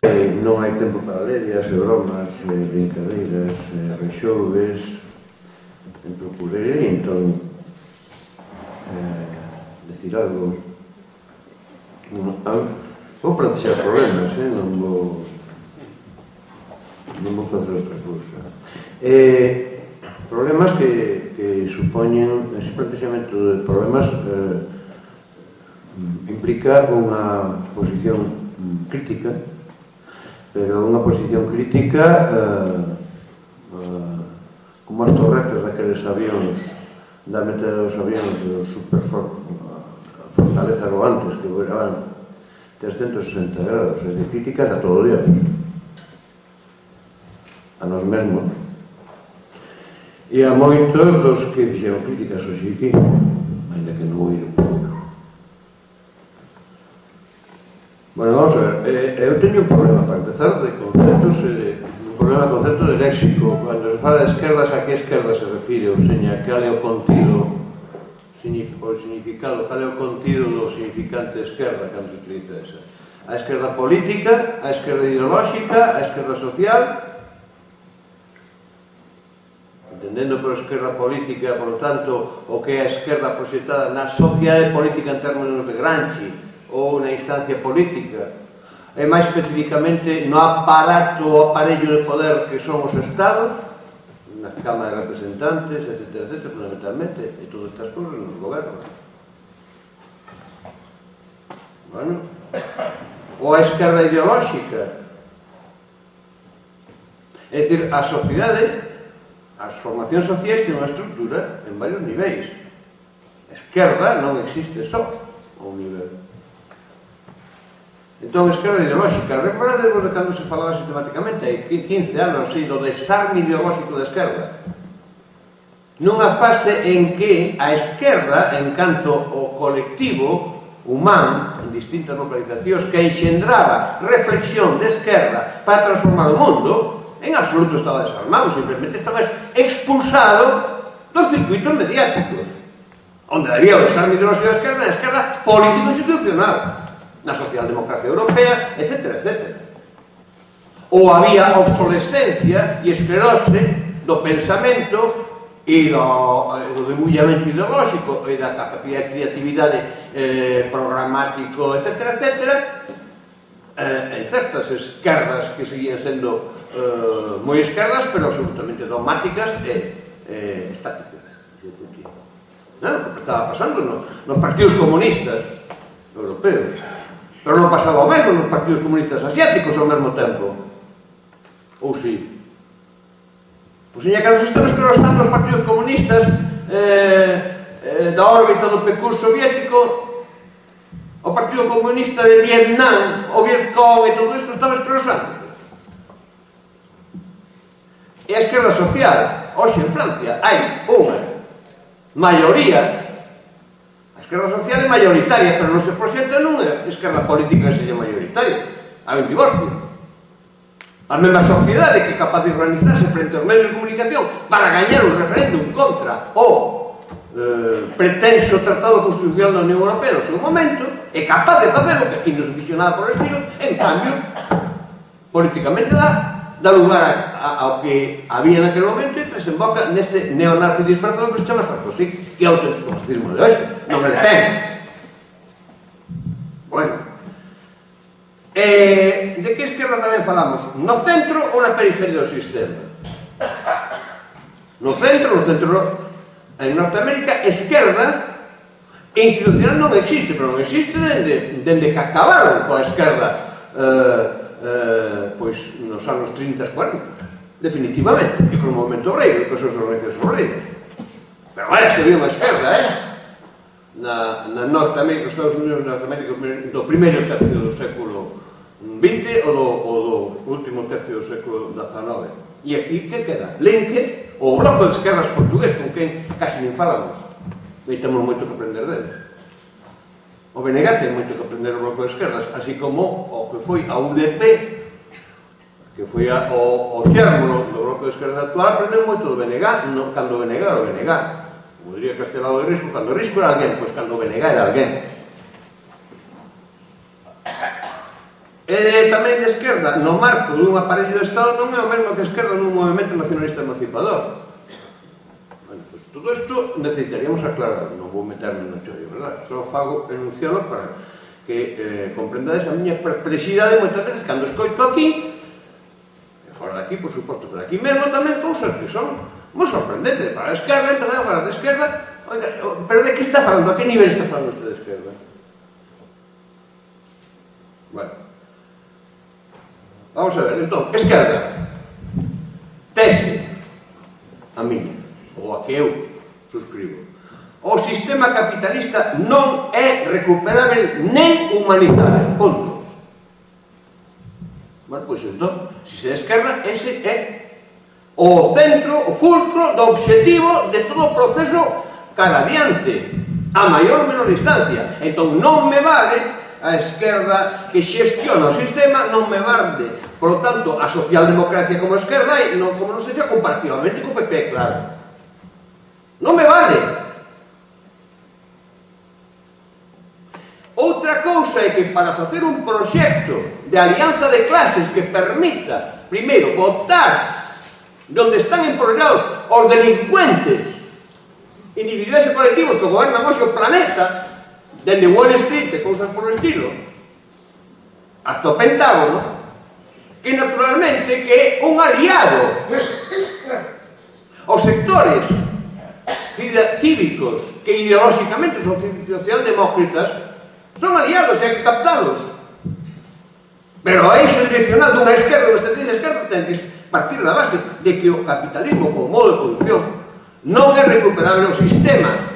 Non hai tempo para lerias e bromas, brincadeiras, rexoves. Procurei, entón, decir algo. Vou plantear problemas, non vou facer outra cousa. Problemas que supoñen, ese plantexamento de problemas implica unha posición crítica, pero unha posición crítica como as torretas daqueles avións, da meter os avións dos Fortaleza Roantes que viraban 360 grados, é de críticas a todo Dios, a nós mesmos, e a moitos dos que fixeron críticas hoxe aquí, ainda que non oíron pouco. Bueno, vamos a ver, eu teño un problema para empezar de conceptos, un problema de concepto de léxico. Cando se fala de esquerdas, a que esquerda se refire, ou seña, cal é o contido, o significado, cal é o contido do significante esquerda cando se utiliza esa. A esquerda política, a esquerda ideolóxica, a esquerda social, entendendo por esquerda política, por lo tanto, o que é a esquerda proxectada na sociedade política en términos de Gramsci, ou na instancia política, e máis especificamente no aparato ou aparello de poder que son os Estados, na Cámara de Representantes, etc., fundamentalmente, e todas estas cousas nos gobernan. Bueno, ou a esquerda ideolóxica, é dicir, a sociedade, as formacións sociais ten unha estructura en varios niveis. A esquerda non existe só a un nivel. Entón, esquerda ideolóxica, reparade de cando se falaba sistemáticamente, hai 15 anos, do desarme ideolóxico da esquerda, nunha fase en que a esquerda, en canto o colectivo humán, en distintas localizacións, que enxendraba reflexión de esquerda para transformar o mundo, en absoluto estaba desarmado, simplemente estaba expulsado dos circuitos mediáticos, onde había o desarme ideolóxico da esquerda, a esquerda político-institucional, na socialdemocracia europea, etc., etc. Ou había obsolescencia e esclerose do pensamento e do debullamento ideolóxico e da capacidade de creatividade programático, etc., etc., en certas esquerdas que seguían sendo moi esquerdas, pero absolutamente dogmáticas e estáticas. O que estaba pasando nos partidos comunistas europeos. Pero non pasaba o mesmo nos partidos comunistas asiáticos ao mesmo tempo. Ou si? Pois seña, cando se están esclerosando os partidos comunistas da órbita do PQ soviético, o Partido Comunista de Vietnam, o Vietcong e todo isto estaba esclerosando. E a esquerda social, hoxe en Francia, hai unha maioría. A esquerda social é mayoritaria, pero non se proxecta nunha esquerda política que seja mayoritaria. Hai un divorcio. A mesma sociedade que é capaz de organizarse frente aos medios de comunicación para gañar un referéndum contra o pretenso Tratado Constitucional da Unión Europea no seu momento, é capaz de facelo, que aquí non se fixo nada por el estilo, en cambio, políticamente dá lugar ao que había naquele momento e desemboca neste neonazi disfrazado que se chama Sarkozy, que é o auténtico fascismo de hoxe, non me le ten. Bueno, de que esquerda tamén falamos? No centro ou na periferia do sistema? No centro, en Norteamérica, esquerda institucional non existe, pero non existe dende que acabaron coa esquerda pois nos anos 30 e 40, definitivamente, e con o movimento obreiro, con as súas organizacións obreiras. Pero vaya, se viu unha esquerda, na Norteamérica, nos Estados Unidos, na Norteamérica, do primeiro tercio do século XX ou do último tercio do século XIX. E aquí, que queda? Linke, o bloco de esquerdas portugués, con quen casi nin falamos. E temos moito que aprender deles. O BNG ten moito que aprender o bloco de esquerdas, así como o que foi a UDP, que foi o xérmulo do bloco de esquerdas actual, aprendeu moito do BNG, cando o BNG era o BNG. Como diría Castelao de Risco, cando o Risco era alguén, pois cando o BNG era alguén. tamén de esquerda no marco dun aparello de Estado non é o mesmo que a esquerda nun movimento nacionalista emancipador. Bueno, pues todo isto necesitaríamos aclarar, non vou meterme no chollo, verdad? Só fago enunciado para que comprendades a miña perplexidade moitas veces cando escoito aquí, e fora de aquí, por suposto, pero aquí mesmo tamén cousas que son moi sorprendentes. Para a esquerda, empezar a falar de esquerda, oiga, pero de que está falando? A que nivel está falando usted de esquerda? Bueno, vamos a ver, entón, esquerda, tese, a miña, ou a que eu suscribo. O sistema capitalista non é recuperável nen humanizável, punto. Bueno, pois entón, se se esquerda, ese é o centro, o fulcro do obxectivo de todo o proceso cara adiante, a maior ou menor distancia. Entón, non me vale a esquerda que xestiona o sistema, non me vale, por lo tanto, a socialdemocracia como esquerda e non como non se xa comparativamente co PP, claro. Non me vale. Outra cousa é que para facer un proxecto de alianza de clases que permita, primeiro, botar de onde están empobrelados os delincuentes individuais e colectivos que gobernan hoxe o planeta, dende Wall Street e cousas por o estilo, hasta o Pentágono, que naturalmente que é un aliado aos sectores cívicos que ideolóxicamente son socialdemócratas, son aliados e hai que captalos. Pero a eixo direccional dunha esquerda, unha estrategia de esquerda, ten que partir da base de que o capitalismo como modo de producción non é recuperable. O sistema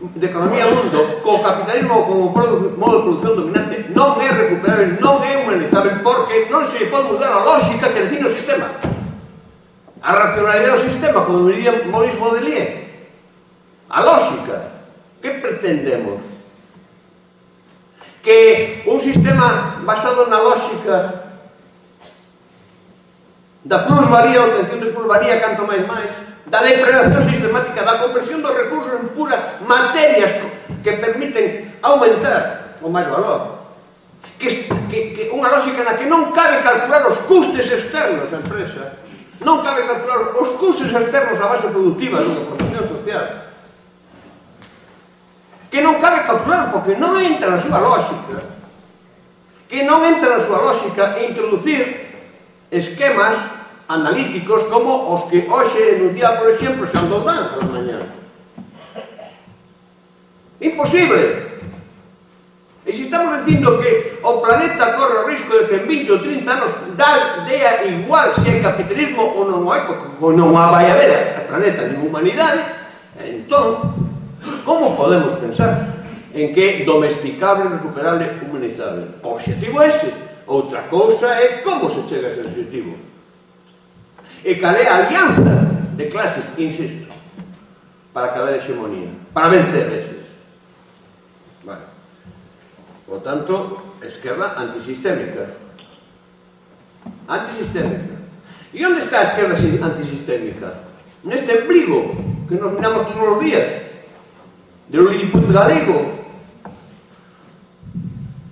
de economía mundo co capitalismo como modo de producción dominante non é recuperable, non é humanizable, porque non se pode mudar a lógica que define o sistema, a racionalidade do sistema, como diría Maurice Baudelaire. A lógica. Que pretendemos? Que un sistema basado na lógica da plusvalía, obtención de plusvalía canto máis, da depredación sistemática, da conversión dos recursos en pura materias que permiten aumentar o máis valor, que unha lógica na que non cabe calcular os custes externos da empresa, non cabe calcular os custes externos á base productiva dunha formación social, que non cabe calcular porque non entra na súa lógica, que non entra na súa lógica introducir esquemas analíticos como os que hoxe enunciaba, por exemplo, Xan Doldán pola mañá. Imposible. E se estamos dicindo que o planeta corre o risco de que en 20 ou 30 anos dea igual se hai capitalismo ou non hai, porque non vai haber a planeta nin humanidade, entón, como podemos pensar en que domesticable, recuperable, humanizable? O objetivo é ese. Outra cousa é como se chega a ese objetivo. E cal é a alianza de clases, insisto, para cada hegemonía, para vencer eses. Vale. Por tanto, esquerda antisistémica. Antisistémica. E onde está a esquerda antisistémica? Neste embrigo que nos miramos todos os días, do Lilliput galego,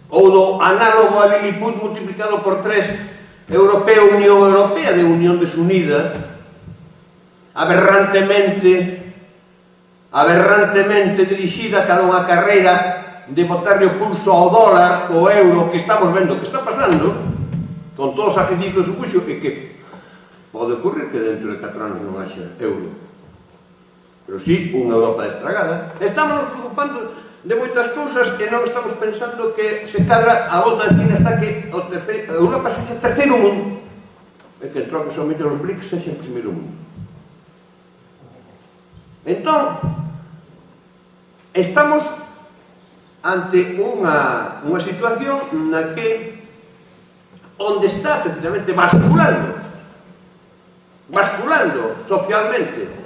ou do análogo a Lilliput multiplicado por 3 europeo, Unión Europea, de Unión desunida, aberrantemente dirixida a cada unha carreira de botarle o pulso ao dólar, ao euro, que estamos vendo que está pasando, con todo o sacrificio que supuxo, e que pode ocurrir que dentro de 4 anos non haxa euro, pero sí unha Europa estragada. Estamos nos preocupando de moitas cousas e non estamos pensando que se cadra a volta da esquina está que Europa sexa terceiro mundo e que entrou que somente os BRICS sexa o primeiro mundo. Entón, estamos ante unha situación na que onde está precisamente basculando socialmente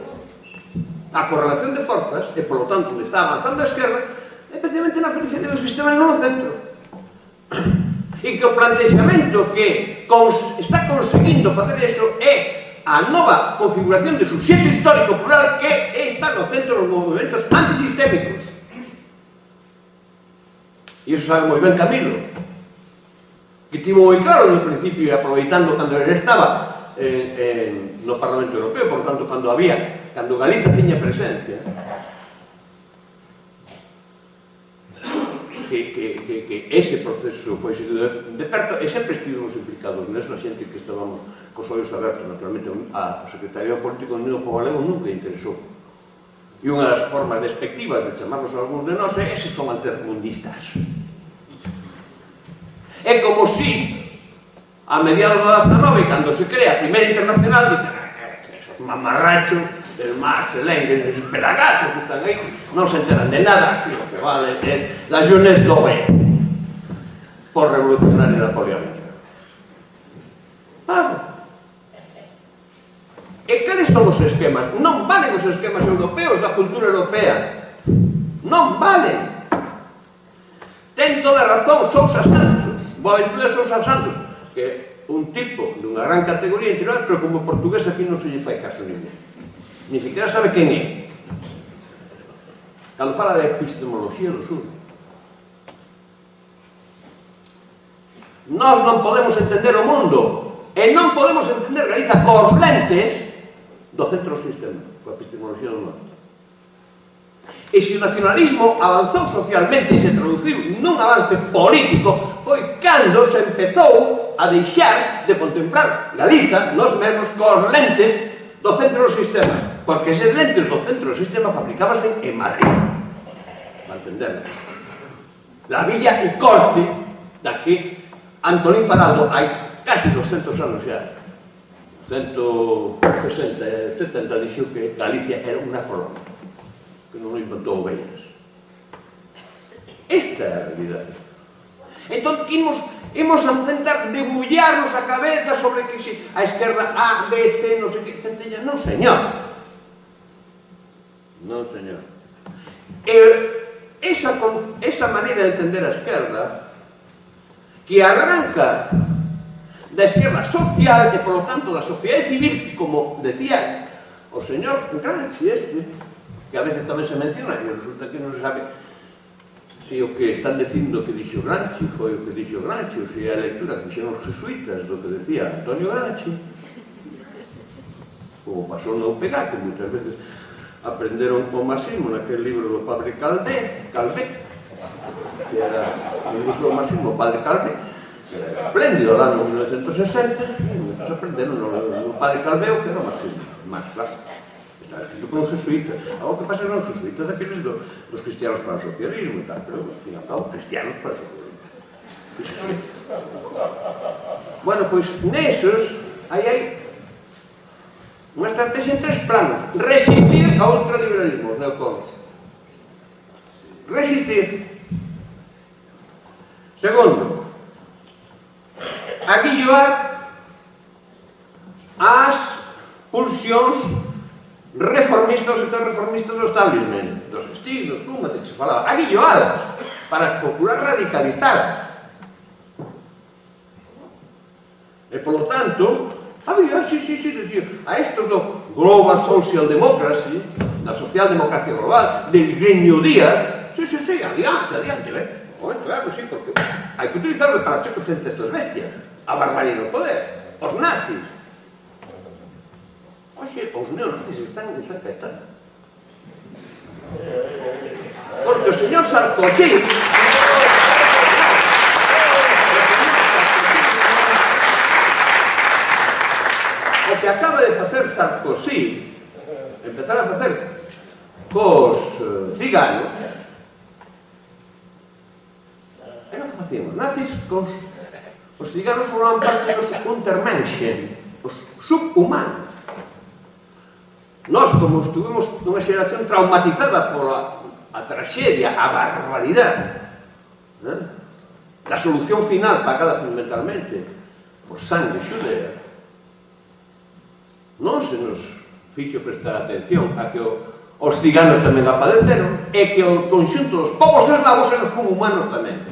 a correlación de forzas, e polo tanto onde está avanzando a esquerda, é precisamente na periferia do sistema e non no centro. E que o plantexamento que está conseguindo facer eso é a nova configuración de suxeto histórico plural que está no centro dos movimentos antisistémicos. E iso sabe moi ben Camilo. que tivo moi claro no principio, aproveitando cando ele estaba no Parlamento Europeo, por tanto, cando Galiza tiña presencia, que ese proceso foi seguido de perto, e sempre estivemos implicados neso, a xente que estábamos cos ollos abertos. Naturalmente, a Secretaría Político do Unido Pobo Galego nunca interesou. E unha das formas despectivas de chamarnos a algúns de nós é eses son altermundistas. É como si a mediados do 19, cando se crea a Primera Internacional, dicen, esos mamarrachos del Marx, Engels, esos pelagatos que están aí, non se enteran de nada, que lo que vale es la jeunesse dorée por revolucionaria napoleónica. E cales son os esquemas? Non valen os esquemas europeos da cultura europea. Non valen. Ten toda a razón Sousa Santos, Boaventura Sousa Santos, que é un tipo dunha gran categoría interior, pero como portugués aquí non se lle fai caso ningún. Ni siquiera sabe quen é. Cando fala de epistemoloxía do sur, nós non podemos entender o mundo e non podemos entender Galiza cos lentes do centro sistema, coa epistemoloxía do norte. E se o nacionalismo avanzou socialmente e se traduciu nun avance político, foi cando se empezou a deixar de contemplar Galiza nos mesmos cos lentes do centro do sistema, porque eses lentes do centro do sistema fabricábase en Madrid, para entenderlo. La Villa e Corte, da que Antolín Faraldo hai casi 200 anos xa, 160, 70, dixo que Galicia era unha colonia, que non inventou Bellas. Esta é a realidade. Entón, imos a intentar debullarnos a cabeza sobre que si a esquerda A, B, C, non sei que, centella. Non, señor. Non, señor. Esa maneira de entender a esquerda, que arranca da esquerda social e, polo tanto, da sociedade civil, que, como decía o señor Gramsci, que a veces tamén se menciona, que resulta que non se sabe se o que están dicindo que dixo Gramsci foi o que dixo Gramsci, ou se a lectura que fixeron os jesuitas do que decía Antonio Gramsci, como pasou no UPG, que moitas veces aprenderon con Máximo naquele libro do padre Calvé, que era o uso do Máximo, o padre Calvé, espléndido lá no 1960, e aprenderon no padre Calvé o que era o Máximo, máis claro. Está escrito por un jesuita. Algo que pasa que non os jesuitas daqueles dos cristianos para o socialismo e tal, pero, ao fin e ao cabo, cristianos para o socialismo. Bueno, pois, nesos, hai unha estrategia en 3 planos. Resistir ao ultraliberalismo, os neocons. Resistir. Segundo, aguilloar as pulsións reformistas e reformistas do establishment, dos estilos, como de que se falaba, aguilloadas, para procurar radicalizadas. E, polo tanto, a estos do Global Social Democracy, da socialdemocracia global, del Green New Deal, adiante, claro, sí, porque hai que utilizarlo para choque frente a estas bestias, a barbarie do poder, os nazis. Oxe, os neonazis están en San Caetano. Porque o señor Sarkozy o que acaba de facer Sarkozy, empezar a facer cos ciganos, é o que facían os nazis os ciganos formaban parte dos Untermenschen, os subhumanos. Nós, como estuvimos nunha xeración traumatizada pola traxedia, a barbaridade, a solución final pagada fundamentalmente por sangue xudea, non se nos fixo prestar atención a que os ciganos tamén a padeceron e que o conxunto dos povos eslavos eran como humanos tamén.